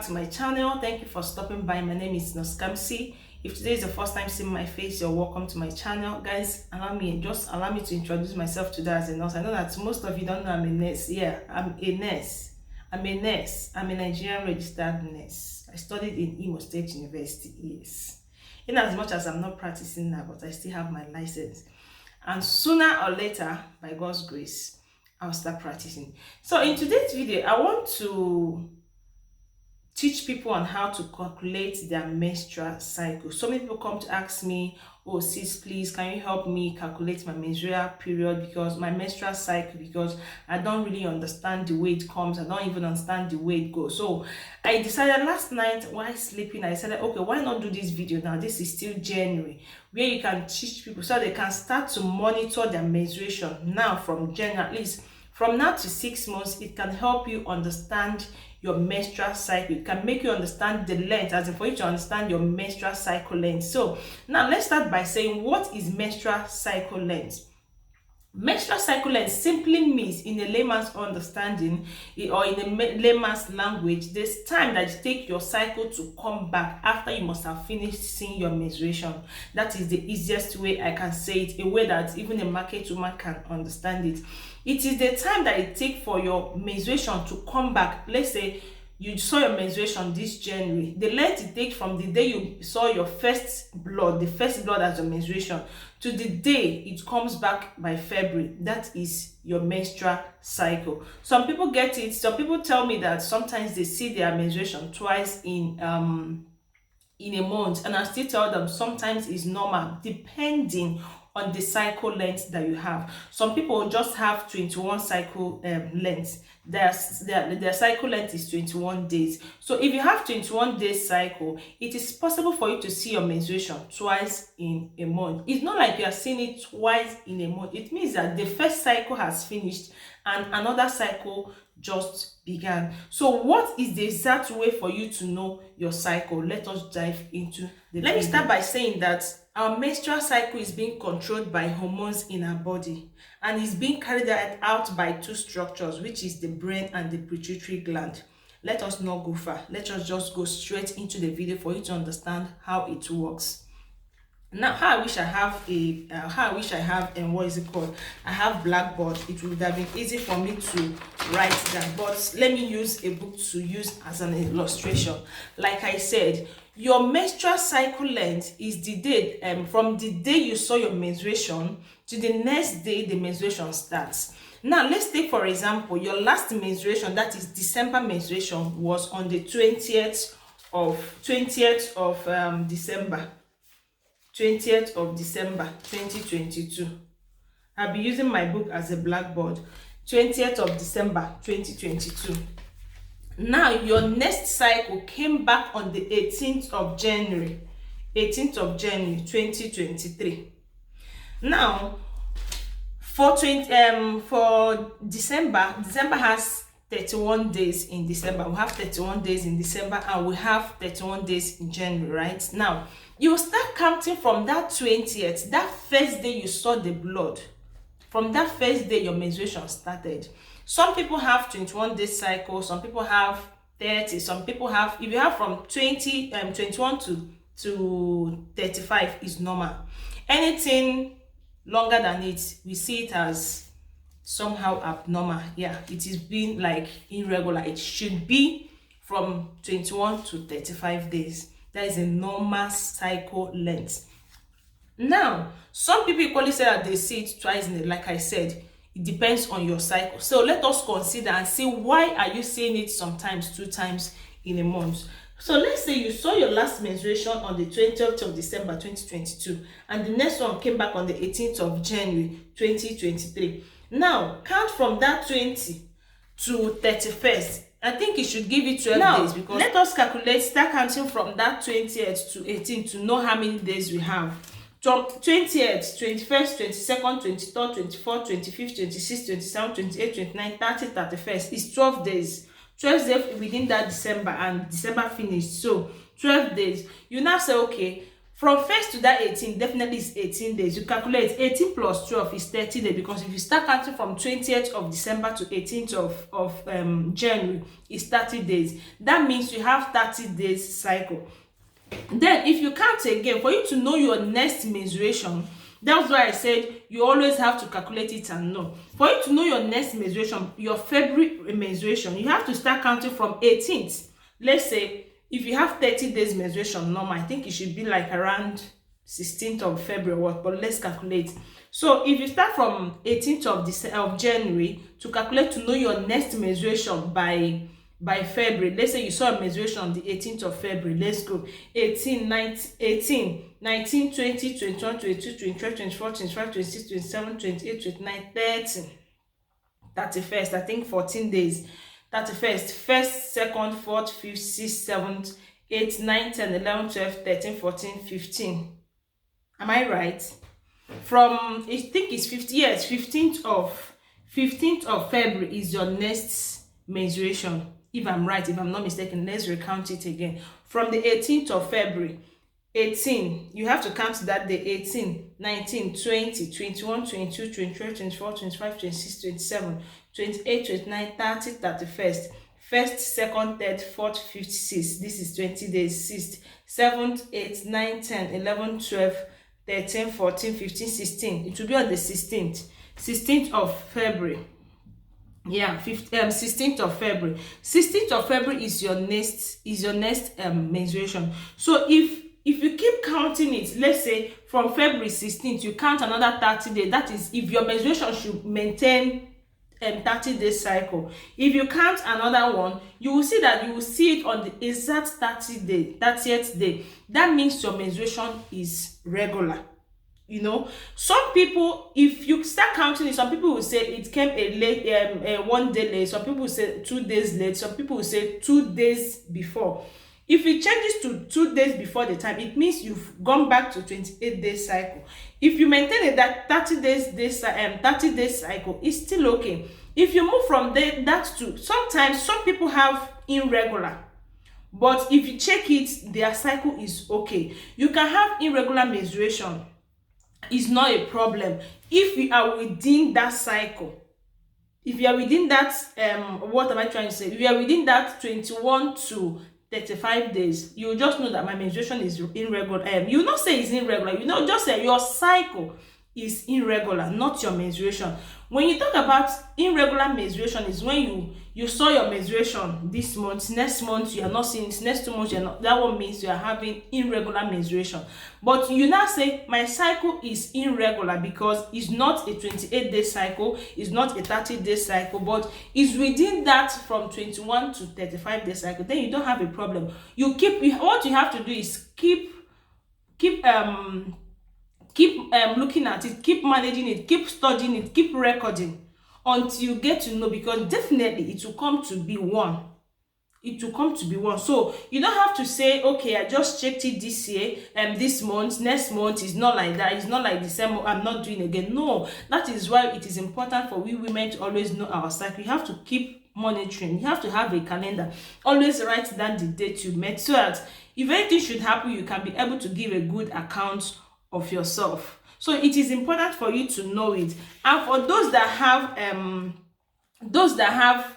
to my channel. Thank you for stopping by. My name is KAMSY'S. If today is the first time seeing my face, you're welcome to my channel. Guys, allow me to introduce myself today as a nurse. I know that most of you don't know I'm a nurse. Yeah, I'm a nurse. I'm a Nigerian registered nurse. I studied in Imo State University. Yes. In as much as I'm not practicing now, but I still have my license. And sooner or later, by God's grace, I'll start practicing. So in today's video, I want to teach people on how to calculate their menstrual cycle. So many people come to ask me, oh sis, please can you help me calculate my menstrual period, because my menstrual cycle, because I don't really understand the way it comes. I don't even understand the way it goes. So I decided last night while sleeping, I said, okay, why not do this video now? This is still January, where you can teach people so they can start to monitor their menstruation now from January. At least from now to 6 months, it can help you understand your menstrual cycle. It can make you understand the length, as in for you to understand your menstrual cycle length. So now let's start by saying, what is menstrual cycle length? Menstrual cycle length simply means, in a layman's understanding or in a layman's language, this time that you take your cycle to come back after you must have finished seeing your menstruation. That is the easiest way I can say it, a way that even a market woman can understand it. It is the time that it takes for your menstruation to come back. Let's say you saw your menstruation this January. The length it takes from the day you saw your first blood, the first blood as your menstruation, to the day it comes back by February. That is your menstrual cycle. Some people get it. Some people tell me that sometimes they see their menstruation twice in a month, and I still tell them sometimes it's normal depending on the cycle length that you have. Some people just have 21 cycle lengths. Their cycle length is 21 days. So if you have 21 days cycle, it is possible for you to see your menstruation twice in a month. It's not like you are seeing it twice in a month. It means that the first cycle has finished and another cycle just began. So what is the exact way for you to know your cycle? Let us dive into the Let me start by saying that our menstrual cycle is being controlled by hormones in our body, and is being carried out by two structures, which is the brain and the pituitary gland. Let us not go far. Let us just go straight into the video for you to understand how it works. Now, how I wish I have what is it called? I have blackboard. It would have been easy for me to write that, but let me use a book to use as an illustration. Like I said, your menstrual cycle length is the day from the day you saw your menstruation to the next day the menstruation starts. Now let's take for example your last menstruation, that is December menstruation, was on the 20th of December 2022. I'll be using my book as a blackboard. 20th of December 2022. Now your next cycle came back on the 18th of January 2023. Now for December has 31 days in December. We have 31 days in December, and we have 31 days in January, right? Now you will start counting from that 20th, that first day you saw the blood. From that first day your menstruation started. Some people have 21 day cycle, some people have 30, some people have, if you have from 21 to 35 is normal. Anything longer than it, we see it as somehow abnormal. Yeah, it is being like irregular. It should be from 21 to 35 days. That is a normal cycle length. Now, some people equally say that they see it twice in a, like I said, it depends on your cycle. So let us consider and see, why are you seeing it sometimes 2 times in a month? So let's say you saw your last menstruation on the 20th of December 2022, and the next one came back on the 18th of January 2023. Now count from that 20 to 31st. I think it should give you 12 days, because let us calculate, start counting from that 20th to 18th to know how many days we have. From 20th, 21st, 22nd, 23rd, 24th, 25th, 26th, 27th, 28th, 29th, 30th, 31st. It's 12 days. 12 days within that December, and December finished. So 12 days. You now say, okay, From 1st to that 18 definitely is 18 days. You calculate 18 plus 12 is 30 days, because if you start counting from 20th of December to 18th of January, is 30 days. That means you have 30 days cycle. Then if you count again, for you to know your next menstruation, that's why I said you always have to calculate it and know. For you to know your next menstruation, your February menstruation, you have to start counting from 18th. Let's say if you have 30 days menstruation normal, I think it should be like around 16th of February, but let's calculate. So if you start from 18th of January to calculate to know your next menstruation by February, let's say you saw a menstruation on the 18th of February, let's go 18, 19, 20, 21, 22, 23, 24, 25, 26, 27, 28, 29, 30, 31st, I think 14 days. 31st, 1st, 2nd, 4th, 5th, 6th, 7th, 8th, 9th, 10th, 11th, 12th, 13th, 14th, 15th. Am I right? From, I think it's 50, yes, 15th of February is your next menstruation. If I'm right, if I'm not mistaken, let's recount it again. From the 18th of February, 18, you have to count that day, 18, 19, 20, 21, 22, 23, 24, 25, 26, 27, 28, 29, 30, 31st, 1st, 2nd, 3rd, 4th, 5th, 6th. This is 20 days. 6th, 7th, 8th, 9th, 10th, 11th, 12th, 13th, 14th, 15th, 16th. It will be on the 16th of February. Yeah, 16th of February. 16th of February is your next menstruation. So if you keep counting it, let's say from February 16th, you count another 30 days. That is, if your menstruation should maintain 30 day cycle. If you count another one, you will see it on the exact 30th day. That means your menstruation is regular. You know, some people, if you start counting it, some people will say it came a 1 day late, some people will say 2 days late, some people will say 2 days before. If it changes to 2 days before the time, it means you've gone back to 28 day cycle. If you maintain that 30 days cycle, it's still okay. If you move from that to, sometimes some people have irregular, but if you check it, their cycle is okay. You can have irregular menstruation. It's not a problem if you are within that cycle. If you are within that, what am I trying to say? If you are within that 21 to 35 days, you just know that my menstruation is irregular. You will not say it's irregular, you know, just say your cycle is irregular, not your menstruation. When you talk about irregular menstruation, is when you saw your menstruation this month, next month you are not seeing it, next 2 months you are not. That one means you are having irregular menstruation. But you now say my cycle is irregular because it's not a 28 day cycle, it's not a 30 day cycle, but it's within that from 21 to 35 day cycle. Then you don't have a problem. What you have to do is keep looking at it, keep managing it, keep studying it, keep recording until you get to know, because definitely it will come to be one. It will come to be one. So you don't have to say, okay, I just checked it this year and this month, next month is not like that, it's not like December, I'm not doing again. No, that is why it is important for we women to always know our cycle. You have to keep monitoring, you have to have a calendar, always write down the date you met, so that if anything should happen, you can be able to give a good account of yourself. So it is important for you to know it. And for those that have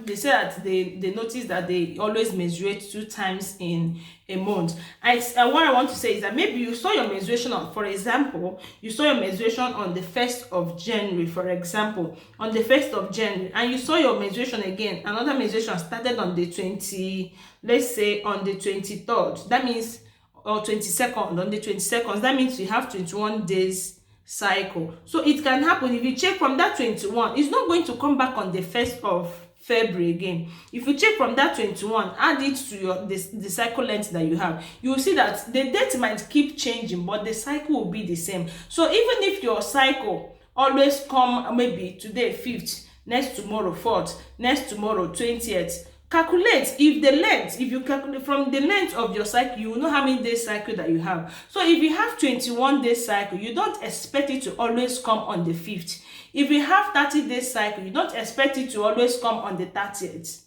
they say that they notice that they always menstruate 2 times in a month. What I want to say is that maybe you saw your menstruation on, for example, you saw your menstruation on the 1st of January, for example, on the 1st of January, and you saw your menstruation again, another menstruation started on the 20, let's say on the 23rd, that means, or 22nd, on the 22nd, that means you have 21 days cycle. So it can happen if you check from that 21, it's not going to come back on the 1st of February again. If you check from that 21, add it to the cycle length that you have, you will see that the date might keep changing, but the cycle will be the same. So even if your cycle always come, maybe today 5th, next tomorrow 4th, next tomorrow 20th, calculate if you calculate from the length of your cycle, you will know how many days cycle that you have. So if you have 21 days cycle, you don't expect it to always come on the 5th. If you have 30 days cycle, you don't expect it to always come on the 30th.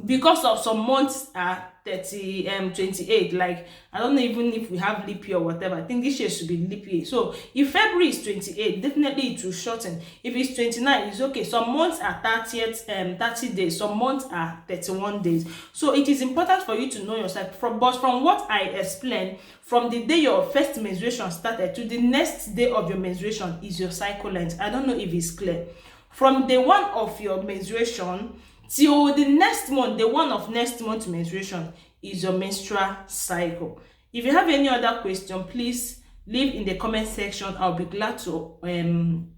because of some months are 28, like I don't know even if we have leap year or whatever. I think this year should be leap year. So if February is 28, definitely it will shorten. If it's 29, it's okay. Some months are 30 days, some months are 31 days. So it is important for you to know yourself. But from what I explained, from the day your first menstruation started to the next day of your menstruation is your cycle length. I don't know if it's clear. From day one of your menstruation till the next month, the one of next month menstruation is your menstrual cycle. If you have any other question, please leave in the comment section. I'll be glad to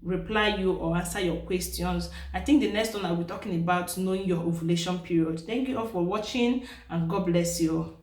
reply you or answer your questions. I think the next one I'll be talking about knowing your ovulation period. Thank you all for watching, and God bless you.